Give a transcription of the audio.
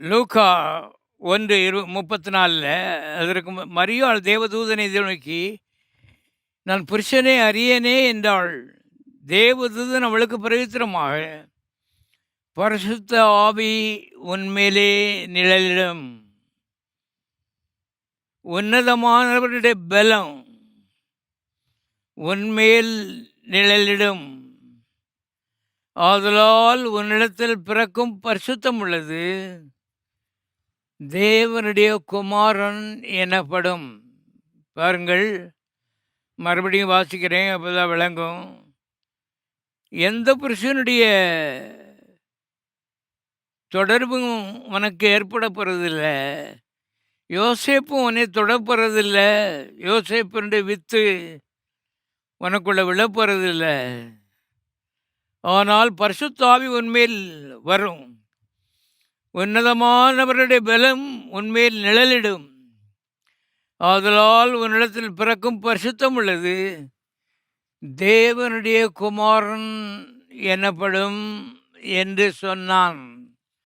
லூக்கா 1:34 அதற்கு மரியாள் தேவதூதனை நோக்கி, நான் புருஷனே அறியேனே என்றாள். தேவதூதன் அவளுக்கு பிரயுத்தரமாக, பரிசுத்த ஆவி உன்மேலே நிழலிடும், உன்னதமானவருடைய பலம் உன்மேல் நிழலிடும், ஆதலால் உன்னிடத்தில் பிறக்கும் பரிசுத்தம் உள்ளது தேவனுடைய குமாரன் எனப்படும். பாருங்கள், மறுபடியும் வாசிக்கிறேன், அப்போதான் விளங்கும். எந்த புருஷனுடைய தொடர்பும் உனக்கு ஏற்பட போகிறதில்ல. யோசேப்பும் உன்னை தொடப்போறதில்ல. யோசேப்பினுடைய வித்து உனக்குள்ள விழப்போறதில்ல. ஆனால் பரிசுத்த ஆவி உன்மேல் வரும், உன்னதமானவருடைய பலம் உன்மேல் நிழலிடும், ஆதலால் உன்னிடத்தில் பிறக்கும் பரிசுத்தம் உள்ளது தேவனுடைய குமாரன் எனப்படும் என்று சொன்னான்.